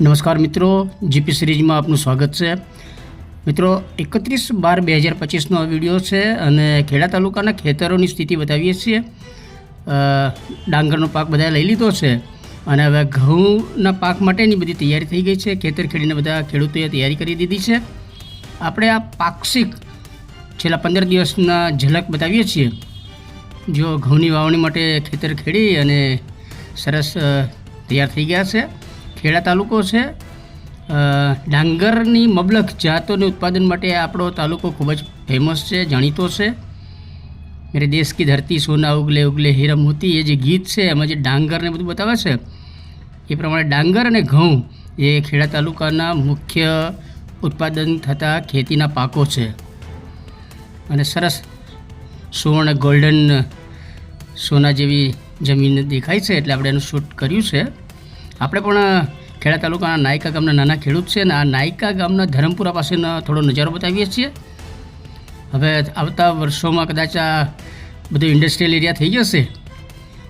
નમસ્કાર મિત્રો, જીપી સિરીઝમાં આપનું સ્વાગત છે. મિત્રો 31/12/2025નો આ વિડીયો છે અને ખેડા તાલુકાના ખેતરોની સ્થિતિ બતાવીએ છીએ. ડાંગરનો પાક બધા લઈ લીધો છે અને હવે ઘઉંના પાક માટેની બધી તૈયારી થઈ ગઈ છે. ખેતર ખેડીને બધા ખેડૂતોએ તૈયારી કરી દીધી છે. આપણે આ પાક્ષિક છેલ્લા 15 દિવસના ઝલક બતાવીએ છીએ. જો ઘઉંની વાવણી માટે ખેતર ખેડી અને સરસ તૈયાર થઈ ગયા છે. ખેડા તાલુકો છે. ડાંગરની મબલખ જાતોને ઉત્પાદન માટે આપણો તાલુકો ખૂબ જ ફેમસ છે, જાણીતો છે. મેરે દેશ કી ધરતી સોના ઉગલે ઉગલે હીરા મોતી એ જે ગીત છે એમાં જે ડાંગરને બધું બતાવે છે એ પ્રમાણે ડાંગર અને ઘઉં એ ખેડા તાલુકાના મુખ્ય ઉત્પાદન થતા ખેતીના પાકો છે. અને સરસ સુવર્ણ ગોલ્ડન સોના જેવી જમીન દેખાય છે એટલે આપણે એનું શૂટ કર્યું છે. આપણે પણ ખેડા તાલુકાના નાયકા ગામના નાના ખેડૂત છે અને આ નાયકા ગામના ધરમપુરા પાસેનો થોડો નજારો બતાવીએ છીએ. હવે આવતા વર્ષોમાં કદાચ આ બધું ઇન્ડસ્ટ્રીયલ એરિયા થઈ જશે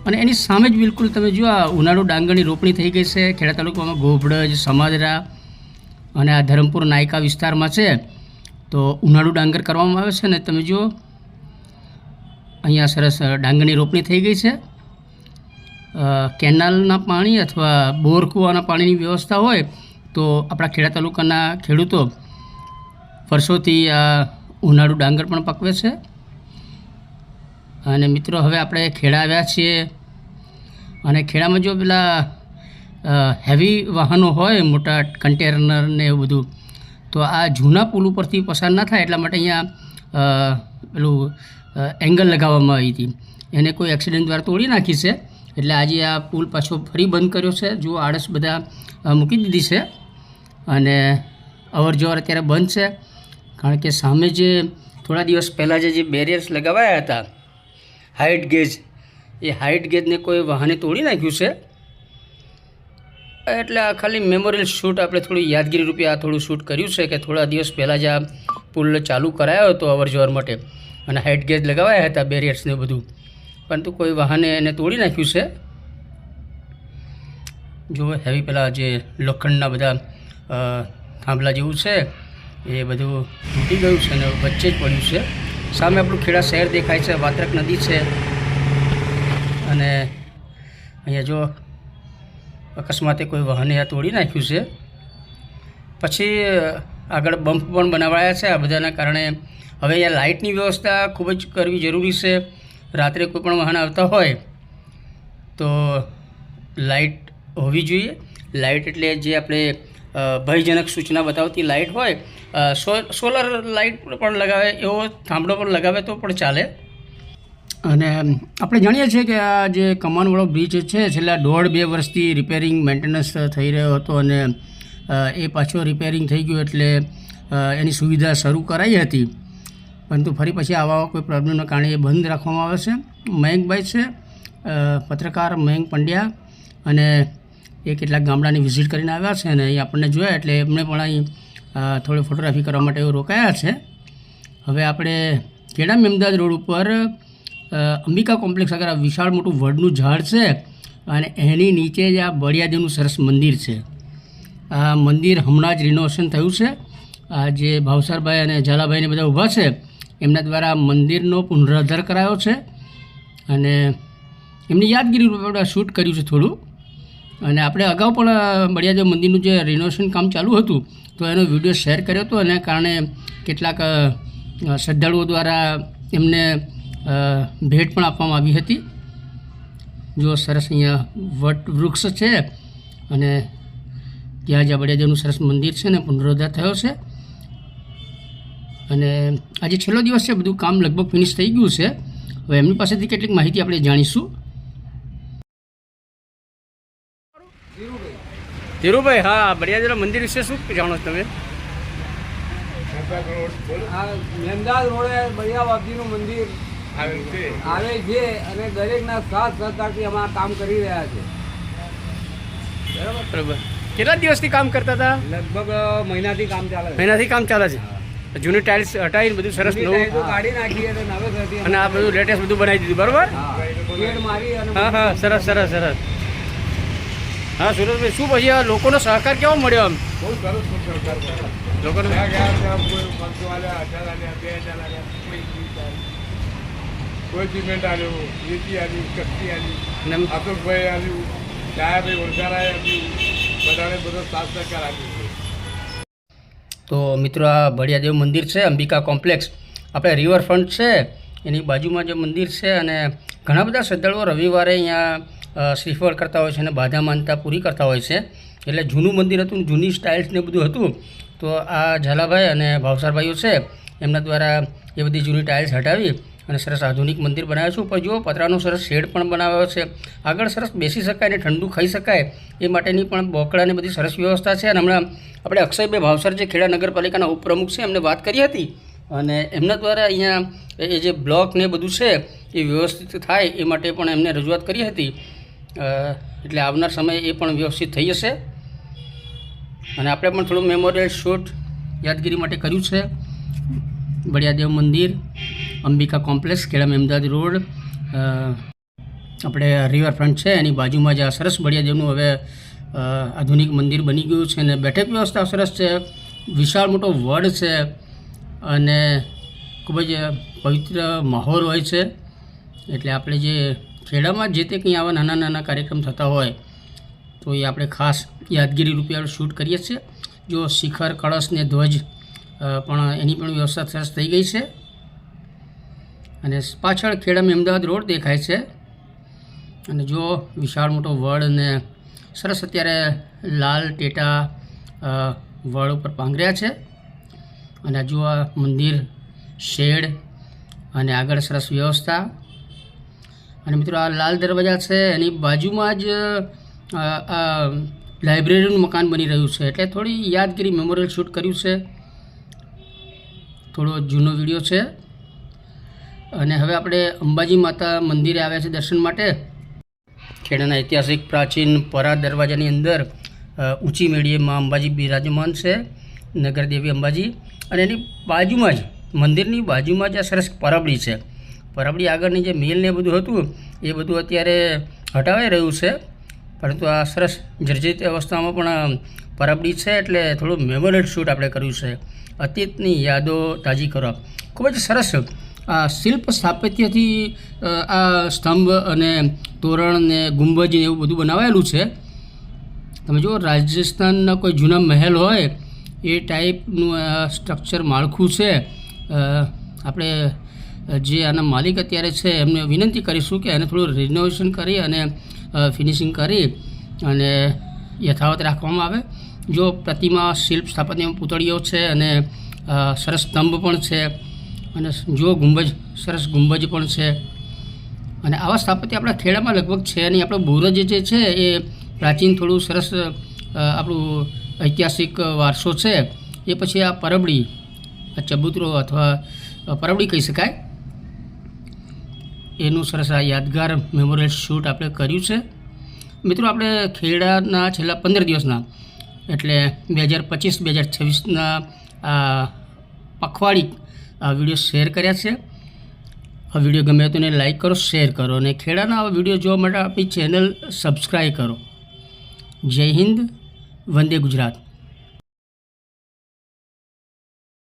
અને એની સામે જ બિલકુલ તમે જુઓ આ ઉનાળુ ડાંગરની રોપણી થઈ ગઈ છે. ખેડા તાલુકામાં ગોભડજ, સમાદરા અને આ ધરમપુર નાયકા વિસ્તારમાં છે તો ઉનાળુ ડાંગર કરવામાં આવે છે. અને તમે જુઓ અહીંયા સરસ ડાંગરની રોપણી થઈ ગઈ છે. કેનાલના પાણી અથવા બોર કૂવાના પાણીની વ્યવસ્થા હોય તો આપણા ખેડા તાલુકાના ખેડૂતો વર્ષોથી આ ઉનાળુ ડાંગર પણ પકવે છે. અને મિત્રો હવે આપણે ખેડા આવ્યા છીએ અને ખેડામાં જો પેલા હેવી વાહનો હોય, મોટા કન્ટેનર ને એવું બધું, તો આ જૂના પુલ ઉપરથી પસાર ના થાય એટલા માટે અહીંયા પેલું એંગલ લગાવવામાં આવી હતી. એને કોઈ એક્સિડન્ટ દ્વારા તોડી નાખી છે એટલે આજે આ પુલ પાછો ફરી બંધ કર્યો છે. જો આળસ બધા મૂકી દીધી છે અને અવર જવર અત્યારે બંધ છે કારણ કે સામે જે થોડા દિવસ પહેલાં જે બેરિયર્સ લગાવાયા હતા હાઇટ ગેજ, એ હાઇટ ગેજને કોઈ વાહને તોડી નાખ્યું છે. એટલે આ ખાલી મેમોરિયલ શૂટ આપણે થોડી યાદગીરી રૂપે આ થોડું શૂટ કર્યું છે કે થોડા દિવસ પહેલાં જ આ પુલ ચાલુ કરાયો હતો અવર જવર માટે અને હાઇટ ગેજ લગાવાયા હતા બેરિયર્સને બધું, પરંતુ કોઈ વાહને એને તોડી નાખ્યું છે. જો હેવી પેલા જે લોખંડના બધા થાંભલા જેવું છે એ બધું તૂટી ગયું છે અને વચ્ચે જ પડ્યું છે. સામે આપણું ખેડા શહેર દેખાય છે, વાત્રક નદી છે અને અહીંયા જો અકસ્માતે કોઈ વાહને આ તોડી નાખ્યું છે. પછી આગળ બમ્પ પણ બનાવાયા છે આ બધાના કારણે. હવે અહીંયા લાઇટની વ્યવસ્થા ખૂબ જ કરવી જરૂરી છે. રાત્રે કોઈ પણ વાહન આવતા હોય તો લાઇટ હોવી જોઈએ. લાઇટ એટલે જે આપણે ભયજનક સૂચના બતાવતી લાઇટ હોય, સોલર લાઇટ પણ લગાવે, એવો થાંભલો પણ લગાવે તો પણ ચાલે. અને આપણે જાણીએ છીએ કે આ જે કમાનવાળો બ્રિજ છે છેલ્લા 1.5-2 વર્ષથી રિપેરિંગ મેન્ટેનન્સ થઈ રહ્યો હતો અને એ પાછો રિપેરિંગ થઈ ગયો એટલે એની સુવિધા શરૂ કરાઈ હતી, પરંતુ ફરી પછી આવા કોઈ પ્રોબ્લેમના કારણે એ બંધ રાખવામાં આવે છે. મયંકભાઈ છે પત્રકાર મયંક પંડ્યા અને એ કેટલાક ગામડાની વિઝિટ કરીને આવ્યા છે અને અહીં આપણને જોયા એટલે એમણે પણ અહીં થોડી ફોટોગ્રાફી કરવા માટે એવું રોકાયા છે. હવે આપણે ખેડા મેમદાદ રોડ ઉપર અંબિકા કોમ્પ્લેક્સ આગળ આ વિશાળ મોટું વડનું ઝાડ છે અને એની નીચે જ આ બળિયાદેવનું સરસ મંદિર છે. આ મંદિર હમણાં જ રિનોવેશન થયું છે. આ જે ભાવસરભાઈ અને ઝાલાભાઈને બધા ઊભા છે એમના દ્વારા મંદિરનો પુનરુદ્ધાર કરાયો છે અને એમની યાદગીરી રૂપે શૂટ કર્યું છે થોડું. અને આપણે અગાઉ પણ બળિયાદેવ મંદિરનું જે રિનોવેશન કામ ચાલુ હતું તો એનો વિડીયો શેર કર્યો હતો અને કારણે કેટલાક શ્રદ્ધાળુઓ દ્વારા એમને ભેટ પણ આપવામાં આવી હતી. જો સરસ અહીંયા વટ વૃક્ષ છે અને ત્યાં જ્યાં બળિયાદેવનું સરસ મંદિર છે ને પુનરુદ્ધાર થયો છે. અને આજે છેલ્લો દિવસ છે, બધું કામ લગભગ ફિનિશ થઈ ગયું છે. હવે એમની પાસેથી કેટલીક માહિતી આપણે જાણીશું. ધીરુભાઈ, હા, બળિયાદેવના મંદિર વિશે શું જાણો છો તમે? મેમદાદ રોડે બળિયા બાપજીનું મંદિર આવે છે અને દરેકના સાથ સહકારથી અમે કામ કરી રહ્યા છે. બરાબર. કેટલા દિવસથી કામ કરતા હતા? લગભગ મહિનાથી કામ ચાલે છે. મહિનાથી કામ ચાલે છે. જૂની ટાઇલ્સ હટાવીને બધું સરસ નવું કાઢી નાખી અને અને આ બધું લેટેસ્ટ બધું બનાવી દીધું. બરાબર. મારી હા, સરસ સરસ સરસ. હા સુરેશભાઈ, શું પછી આ લોકોનો સહકાર કેવો મળ્યો આમ? બહુ સરસ સરકાર લોકોનો ત્યાં ગયા ત્યાં કોઈ 500 આલ્યા, 1000 આલ્યા, 2000 આલ્યા, કોઈ 20 આલ્યા, કોઈ સિમેન્ટ આલ્યું, રેતી આલ્યું, કચ્છી આલ્યું, અને અશોકભાઈ આલ્યું, ડાયાભાઈ ઓળખારાએ આપ્યું, બધાને બધો સાથ સહકાર આપ્યું છે. તો મિત્રો આ ભળિયાદેવ મંદિર છે, અંબિકા કોમ્પ્લેક્સ, આપણે રિવરફ્રન્ટ છે એની બાજુમાં જે મંદિર છે. અને ઘણા બધા શ્રદ્ધાળુઓ રવિવારે અહીંયા શ્રીફળ કરતા હોય છે અને બાધા માનતા પૂરી કરતા હોય છે. એટલે જૂનું મંદિર હતું, જૂની સ્ટાઇલ્સ ને બધું હતું. તો આ ઝાલાભાઈ અને ભાવસારભાઈઓ છે એમના દ્વારા એ બધી જૂની ટાઇલ્સ હટાવી અને સરસ આધુનિક મંદિર બનાવ્યું છે. ઉપર જુઓ પતરાનો સરસ શેડ પણ બનાવ્યો છે. આગળ સરસ બેસી શકાય અને ઠંડુ ખાઈ શકાય એ માટેની પણ બોકડાની બધી સરસ વ્યવસ્થા છે. અને હમણાં આપણે અક્ષયભાઈ ભાવસર જે ખેડા નગરપાલિકાના ઉપપ્રમુખ છે એમને વાત કરી હતી અને એમના દ્વારા અહીંયા એ જે બ્લોક ને બધું છે એ વ્યવસ્થિત થાય એ માટે પણ એમને રજૂઆત કરી હતી. એટલે આવનાર સમયે એ પણ વ્યવસ્થિત થઈ જશે. અને આપણે પણ થોડું મેમોરિયલ શૂટ યાદગીરી માટે કર્યું છે. ભળિયાદેવ મંદિર, અંબિકા કોમ્પ્લેક્સ, ખેડા મેમદાદ રોડ, આપણે રિવરફ્રન્ટ છે એની બાજુમાં જ આ સરસ ભળિયાદેવનું હવે આધુનિક મંદિર બની ગયું છે. અને બેઠક વ્યવસ્થા સરસ છે, વિશાળ મોટો વડ છે અને ખૂબ જ પવિત્ર માહોલ હોય છે. એટલે આપણે જે ખેડામાં જે તે કંઈ આવા નાના નાના કાર્યક્રમ થતા હોય તો એ આપણે ખાસ યાદગીરી રૂપે શૂટ કરીએ છીએ. જો શિખર, કળશ ને ધ્વજ પણ એની પણ વ્યવસ્થા સરસ થઈ ગઈ છે. અને પાછળ ખેડા અમદાવાદ રોડ દેખાય છે. અને જો વિશાળ મોટો વડ ને સરસ અત્યારે લાલ ટેટા વડ ઉપર પાંગર્યા છે. અને જો આ મંદિર, શેડ અને આગળ સરસ વ્યવસ્થા. અને મિત્રો આ લાલ દરવાજા છે એની બાજુમાં જ આ લાઇબ્રેરીનું મકાન બની રહ્યું છે. એટલે થોડી યાદગીરી મેમોરિયલ શૂટ કર્યું છે. થોડો જૂનો વિડીયો છે. અને હવે આપણે અંબાજી માતા મંદિરે આવ્યા છે દર્શન માટે. ખેડાના ઐતિહાસિક પ્રાચીન પરા દરવાજાની અંદર ઊંચી મેળીએ માં અંબાજી બિરાજમાન છે, નગરદેવી અંબાજી. અને એની બાજુમાં જ, મંદિરની બાજુમાં જ આ સરસ પરબડી છે. પરબડી આગળની જે મિલ ને બધું હતું એ બધું અત્યારે હટાવાઈ રહ્યું છે. પરંતુ આ સરસ જર્જરિત અવસ્થામાં પણ પરબડી છે. એટલે થોડું મેમોરિયલ શૂટ આપણે કર્યું છે, અતીતની યાદો તાજી કરવા. ખૂબ જ સરસ આ શિલ્પ સ્થાપત્યથી આ સ્તંભ અને તોરણ ને ગુંબજ ને એવું બધું બનાવાયેલું છે. તમે જુઓ, રાજસ્થાનના કોઈ જૂના મહેલ હોય એ ટાઈપનું આ સ્ટ્રક્ચર માળખું છે. આપણે જે આના માલિક અત્યારે છે એમને વિનંતી કરીશું કે એને થોડું રિનોવેશન કરી અને ફિનિશિંગ કરી અને યથાવત રાખવામાં આવે. જો પ્રતિમા, શિલ્પ સ્થાપત્યમાં પૂતળીઓ છે અને સરસ સ્તંભ પણ છે. અને જો ગુંબજ, સરસ ગુંબજ પણ છે. અને આવા સ્થાપત્ય આપણા ખેડામાં લગભગ છે નહીં. આપણો બોરજ જે છે એ પ્રાચીન થોડું સરસ આપણું ઐતિહાસિક વારસો છે. એ પછી આ પરબડી, આ ચબૂતરો અથવા પરબડી કહી શકાય, એનું સરસ આ યાદગાર મેમોરિયલ શૂટ આપણે કર્યું છે. મિત્રો, આપણે ખેડાના છેલ્લા 15 દિવસના એટલે 2025-2026ના આ પખવાડી આ વિડીયો શેર કર્યા છે. આ વિડીયો ગમે તો એને લાઈક કરો, શેર કરો અને ખેડાના આવા વિડીયો જોવા માટે આપણી ચેનલ સબસ્ક્રાઈબ કરો. જય હિન્દ, વંદે ગુજરાત.